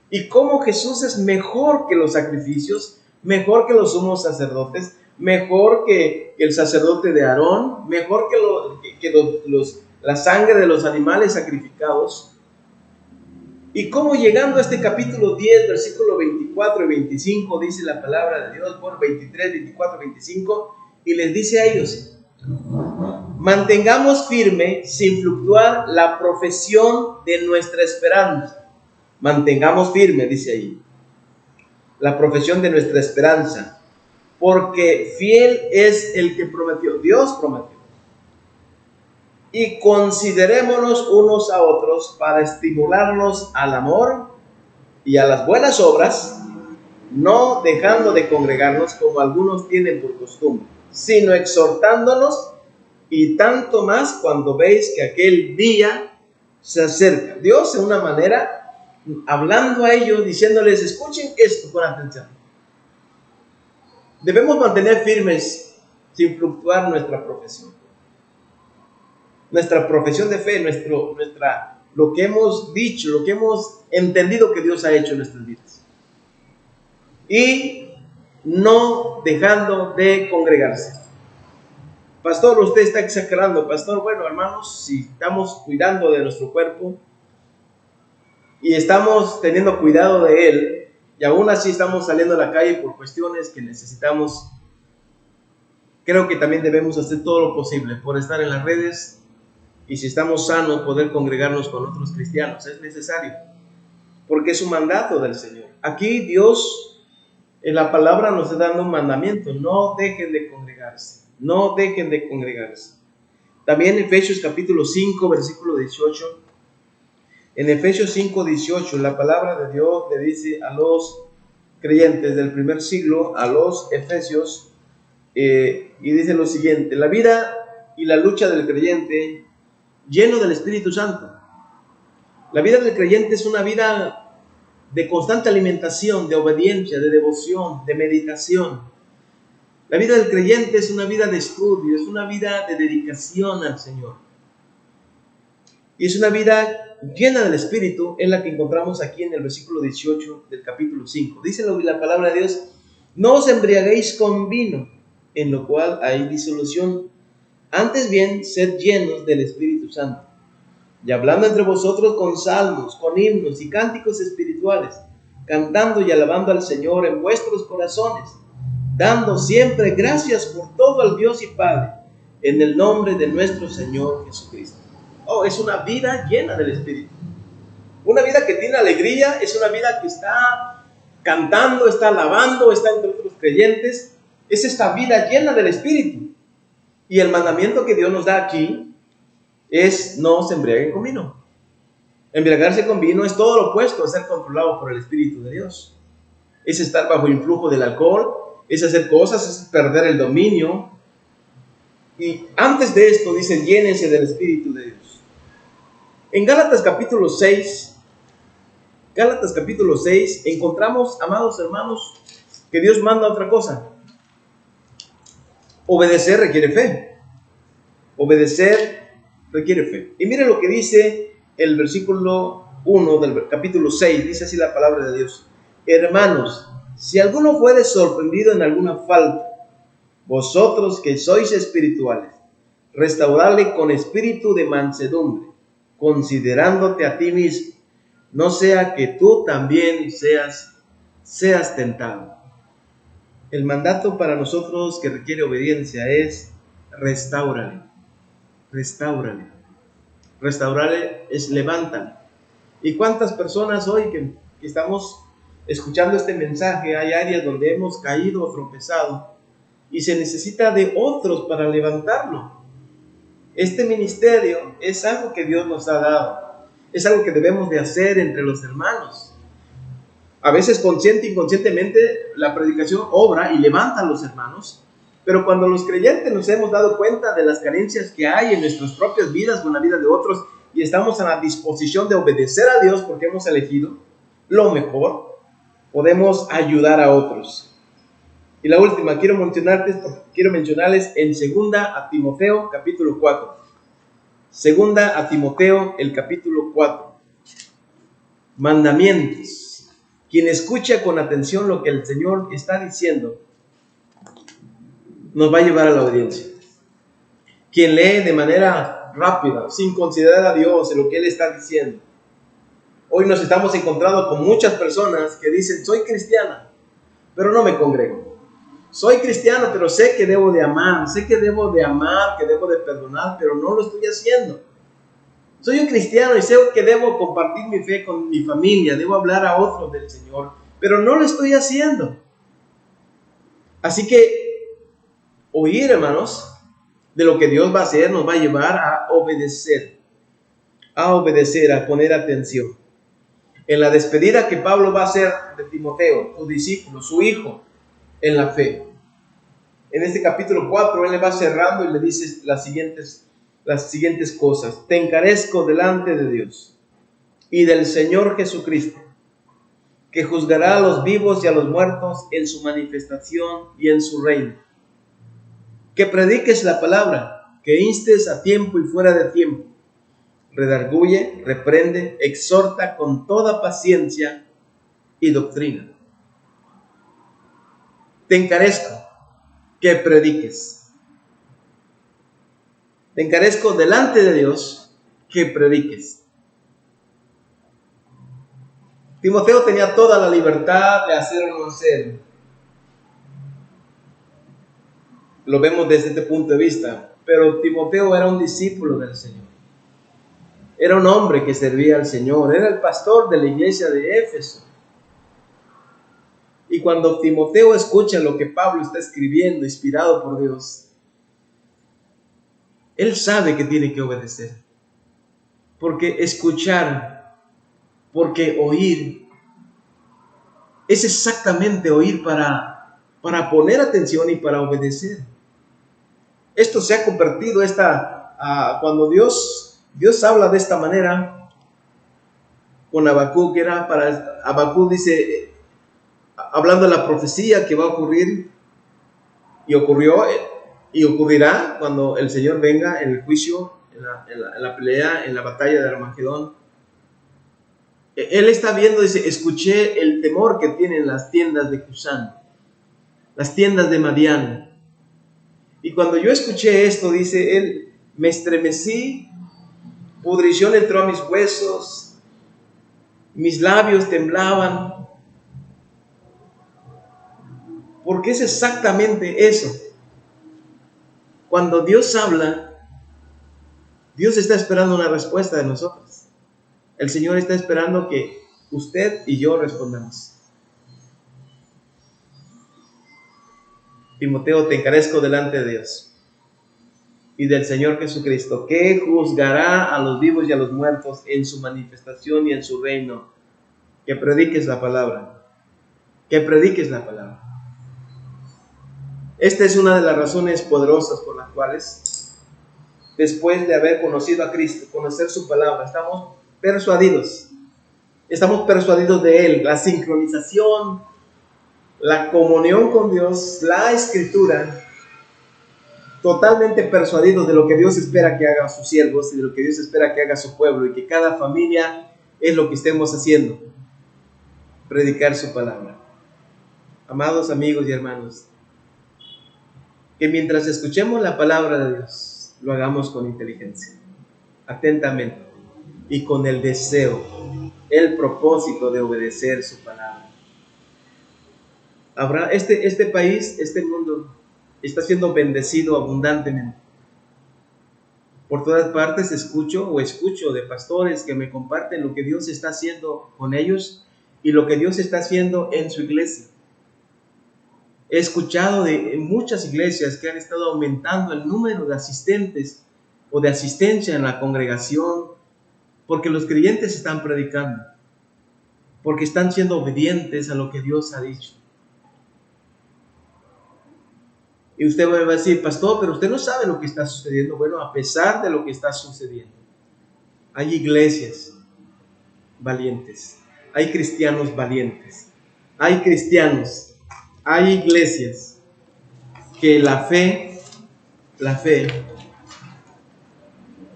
y cómo Jesús es mejor que los sacrificios, mejor que los sumos sacerdotes, mejor que el sacerdote de Aarón, mejor que la sangre de los animales sacrificados. Y como llegando a este capítulo 10, versículo 24 y 25, dice la palabra de Dios, por 23, 24, 25, y les dice a ellos: mantengamos firme, sin fluctuar, la profesión de nuestra esperanza. Mantengamos firme, dice ahí, la profesión de nuestra esperanza, porque fiel es el que prometió. Dios prometió. Y considerémonos unos a otros para estimularnos al amor y a las buenas obras, no dejando de congregarnos como algunos tienen por costumbre, sino exhortándonos, y tanto más cuando veis que aquel día se acerca. Dios, de una manera, hablando a ellos, diciéndoles: escuchen esto con atención. Debemos mantener firmes, sin fluctuar, nuestra profesión de fe, lo que hemos dicho, lo que hemos entendido que Dios ha hecho en nuestras vidas. Y no dejando de congregarse. Pastor, usted está exagerando. Pastor, bueno, hermanos, si estamos cuidando de nuestro cuerpo y estamos teniendo cuidado de él, y aún así estamos saliendo a la calle por cuestiones que necesitamos, creo que también debemos hacer todo lo posible por estar en las redes, y si estamos sanos, poder congregarnos con otros cristianos. Es necesario, porque es un mandato del Señor. Aquí Dios, en la palabra, nos está dando un mandamiento: no dejen de congregarse, no dejen de congregarse. También en Efesios capítulo 5, versículo 18, en Efesios 5, 18, la palabra de Dios le dice a los creyentes del primer siglo, a los efesios, y dice lo siguiente: la vida y la lucha del creyente lleno del Espíritu Santo. La vida del creyente es una vida de constante alimentación, de obediencia, de devoción, de meditación. La vida del creyente es una vida de estudio, es una vida de dedicación al Señor. Y es una vida llena del Espíritu, en la que encontramos aquí en el versículo 18 del capítulo 5. Dice la palabra de Dios: no os embriaguéis con vino, en lo cual hay disolución. Antes bien, sed llenos del Espíritu Santo, y hablando entre vosotros con salmos, con himnos y cánticos espirituales, cantando y alabando al Señor en vuestros corazones, dando siempre gracias por todo al Dios y Padre, en el nombre de nuestro Señor Jesucristo. Oh, es una vida llena del Espíritu. Una vida que tiene alegría, es una vida que está cantando, está alabando, está entre otros creyentes. Es esta vida llena del Espíritu. Y el mandamiento que Dios nos da aquí es: no se embriaguen con vino. Embriagarse con vino es todo lo opuesto a ser controlado por el Espíritu de Dios. Es estar bajo influjo del alcohol, es hacer cosas, es perder el dominio. Y antes de esto dice: llénense del Espíritu de Dios. En Gálatas capítulo 6, encontramos, amados hermanos, que Dios manda otra cosa. Obedecer requiere fe. Obedecer requiere fe. Y mire lo que dice el versículo 1 del capítulo 6. Dice así la palabra de Dios: hermanos, si alguno fuere sorprendido en alguna falta, vosotros que sois espirituales, restauradle con espíritu de mansedumbre, considerándote a ti mismo, no sea que tú también seas tentado. El mandato para nosotros que requiere obediencia es: restáurale. Restaurarle es levántale. ¿Y cuántas personas hoy que estamos escuchando este mensaje, hay áreas donde hemos caído o tropezado y se necesita de otros para levantarlo? Este ministerio es algo que Dios nos ha dado, es algo que debemos de hacer entre los hermanos. A veces consciente e inconscientemente la predicación obra y levanta a los hermanos, pero cuando los creyentes nos hemos dado cuenta de las carencias que hay en nuestras propias vidas, con la vida de otros, y estamos a la disposición de obedecer a Dios porque hemos elegido lo mejor, podemos ayudar a otros. Y la última, quiero mencionarles en 2 a Timoteo capítulo 4. 2 a Timoteo el capítulo 4. Mandamientos. Quien escucha con atención lo que el Señor está diciendo, nos va a llevar a la obediencia. Quien lee de manera rápida, sin considerar a Dios en lo que Él está diciendo, Hoy nos estamos encontrando con muchas personas que dicen, soy cristiana, pero no me congrego. Soy cristiano, pero sé que debo de amar, que debo de perdonar, pero no lo estoy haciendo. Soy un cristiano y sé que debo compartir mi fe con mi familia, debo hablar a otros del Señor, pero no lo estoy haciendo. Así que oír, hermanos, de lo que Dios va a hacer nos va a llevar a obedecer, a poner atención. En la despedida que Pablo va a hacer de Timoteo, su discípulo, su hijo, en la fe. En este capítulo 4, él le va cerrando y le dice las siguientes cosas. Te encarezco delante de Dios y del Señor Jesucristo, que juzgará a los vivos y a los muertos en su manifestación y en su reino. Que prediques la palabra, que instes a tiempo y fuera de tiempo. Redarguye, reprende, exhorta con toda paciencia y doctrina. Te encarezco que prediques. Te encarezco delante de Dios que prediques. Timoteo tenía toda la libertad de hacer o no hacer. Lo vemos desde este punto de vista. Pero Timoteo era un discípulo del Señor. Era un hombre que servía al Señor. Era el pastor de la iglesia de Éfeso. Y cuando Timoteo escucha lo que Pablo está escribiendo, inspirado por Dios, él sabe que tiene que obedecer. Porque escuchar, porque oír, es exactamente oír para poner atención y para obedecer. Esto se ha convertido, cuando Dios habla de esta manera, con Habacuc, Habacuc dice, hablando de la profecía que va a ocurrir, y ocurrió, y ocurrirá cuando el Señor venga en el juicio, en la pelea, en la batalla de Armagedón. Él está viendo, dice, escuché el temor que tienen las tiendas de Cusán, las tiendas de Madián. Y cuando yo escuché esto, dice él, me estremecí, pudrición entró a mis huesos, mis labios temblaban. Porque es exactamente eso. Cuando Dios habla, Dios está esperando una respuesta de nosotros. El Señor está esperando que usted y yo respondamos. Timoteo, te encarezco delante de Dios y del Señor Jesucristo, que juzgará a los vivos y a los muertos en su manifestación y en su reino. Que prediques la palabra. Que prediques la palabra. Esta es una de las razones poderosas por las cuales, después de haber conocido a Cristo, conocer su palabra, estamos persuadidos de Él. La sincronización, la comunión con Dios, la Escritura, totalmente persuadidos de lo que Dios espera que haga a sus siervos y de lo que Dios espera que haga a su pueblo, y que cada familia es lo que estemos haciendo, predicar su palabra. Amados amigos y hermanos, que mientras escuchemos la palabra de Dios, lo hagamos con inteligencia, atentamente, y con el deseo, el propósito de obedecer su palabra. Este país, este mundo, está siendo bendecido abundantemente. Por todas partes escucho de pastores que me comparten lo que Dios está haciendo con ellos y lo que Dios está haciendo en su iglesia. He escuchado de muchas iglesias que han estado aumentando el número de asistentes o de asistencia en la congregación, porque los creyentes están predicando, porque están siendo obedientes a lo que Dios ha dicho. Y usted va a decir, pastor, pero usted no sabe lo que está sucediendo. Bueno, a pesar de lo que está sucediendo, hay iglesias valientes, hay cristianos valientes, hay iglesias que la fe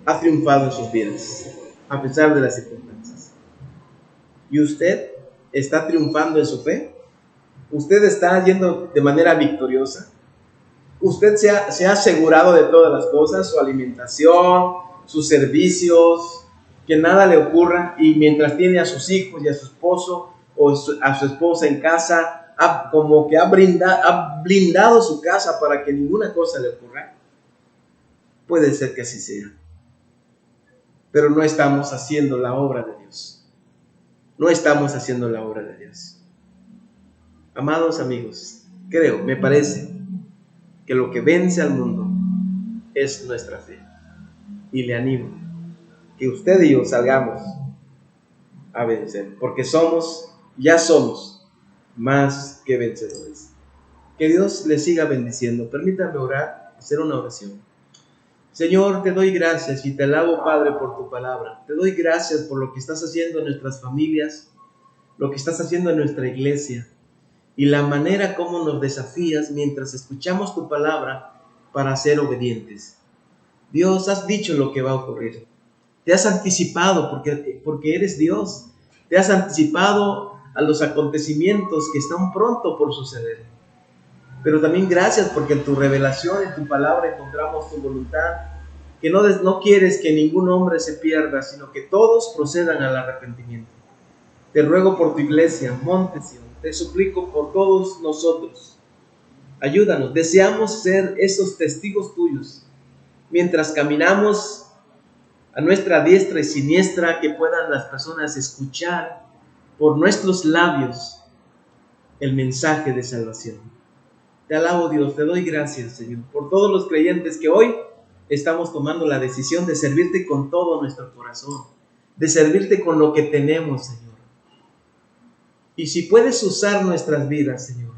ha triunfado en sus vidas, a pesar de las circunstancias. ¿Y usted está triunfando en su fe? ¿Usted está yendo de manera victoriosa? ¿Usted se ha asegurado de todas las cosas? Su alimentación, sus servicios, que nada le ocurra, y mientras tiene a sus hijos y a su esposo o a su esposa en casa, como que ha blindado su casa para que ninguna cosa le ocurra. Puede ser que así sea, pero no estamos haciendo la obra de Dios. No estamos haciendo la obra de Dios. Amados amigos, me parece que lo que vence al mundo es nuestra fe. Y le animo que usted y yo salgamos a vencer, porque ya somos más que vencedores. Que Dios les siga bendiciendo. Permítame orar, hacer una oración. Señor, te doy gracias y te alabo, Padre, por tu palabra. Te doy gracias por lo que estás haciendo en nuestras familias, lo que estás haciendo en nuestra iglesia y la manera como nos desafías mientras escuchamos tu palabra para ser obedientes. Dios, has dicho lo que va a ocurrir. Te has anticipado porque eres Dios. Te has anticipado a los acontecimientos que están pronto por suceder. Pero también gracias porque en tu revelación, en tu palabra encontramos tu voluntad, que no quieres que ningún hombre se pierda, sino que todos procedan al arrepentimiento. Te ruego por tu iglesia, Monte Sión, te suplico por todos nosotros. Ayúdanos, deseamos ser esos testigos tuyos, mientras caminamos a nuestra diestra y siniestra, que puedan las personas escuchar por nuestros labios el mensaje de salvación. Te alabo, Dios, te doy gracias, Señor, por todos los creyentes que hoy estamos tomando la decisión de servirte con todo nuestro corazón, de servirte con lo que tenemos, Señor. Y si puedes usar nuestras vidas, Señor,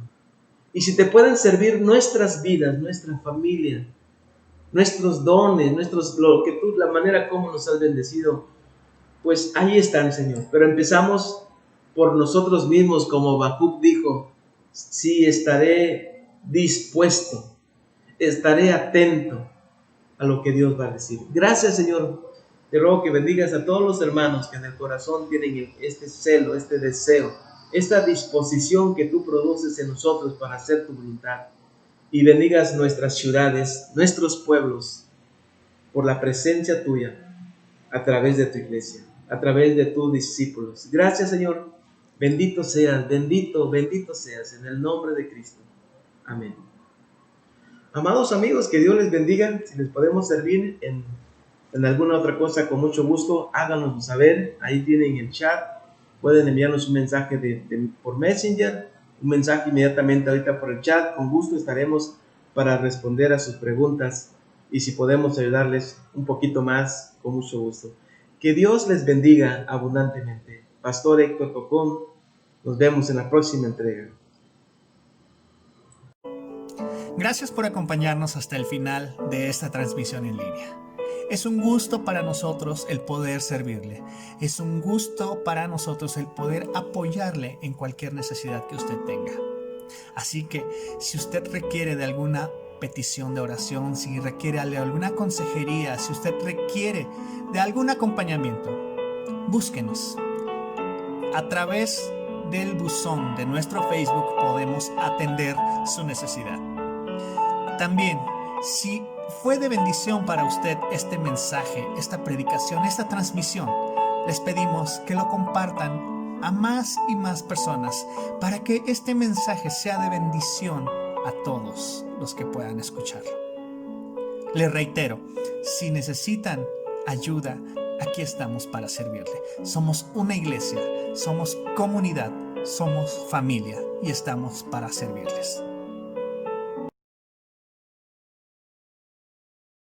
y si te pueden servir nuestras vidas, nuestra familia, nuestros dones, la manera como nos has bendecido, pues ahí están, Señor. Pero empezamos por nosotros mismos, como Habacuc dijo: sí, estaré dispuesto, estaré atento a lo que Dios va a decir. Gracias, Señor. Te ruego que bendigas a todos los hermanos que en el corazón tienen este celo, este deseo, esta disposición que tú produces en nosotros para hacer tu voluntad. Y bendigas nuestras ciudades, nuestros pueblos, por la presencia tuya a través de tu iglesia, a través de tus discípulos. Gracias, Señor. Bendito seas, bendito seas, en el nombre de Cristo. Amén. Amados amigos, que Dios les bendiga. Si les podemos servir en alguna otra cosa, con mucho gusto, háganoslo saber. Ahí tienen el chat. Pueden enviarnos un mensaje por Messenger, un mensaje inmediatamente ahorita por el chat. Con gusto estaremos para responder a sus preguntas, y si podemos ayudarles un poquito más, con mucho gusto. Que Dios les bendiga abundantemente. Pastor Héctor Cocón, nos vemos en la próxima entrega. Gracias por acompañarnos hasta el final de esta transmisión en línea. Es un gusto para nosotros el poder servirle. Es un gusto para nosotros el poder apoyarle en cualquier necesidad que usted tenga. Así que si usted requiere de alguna petición de oración, si requiere de alguna consejería, si usted requiere de algún acompañamiento, búsquenos. A través del buzón de nuestro Facebook podemos atender su necesidad. También, si fue de bendición para usted este mensaje, esta predicación, esta transmisión, les pedimos que lo compartan a más y más personas para que este mensaje sea de bendición a todos los que puedan escucharlo. Les reitero, si necesitan ayuda, aquí estamos para servirle. Somos una iglesia, somos comunidad, somos familia y estamos para servirles.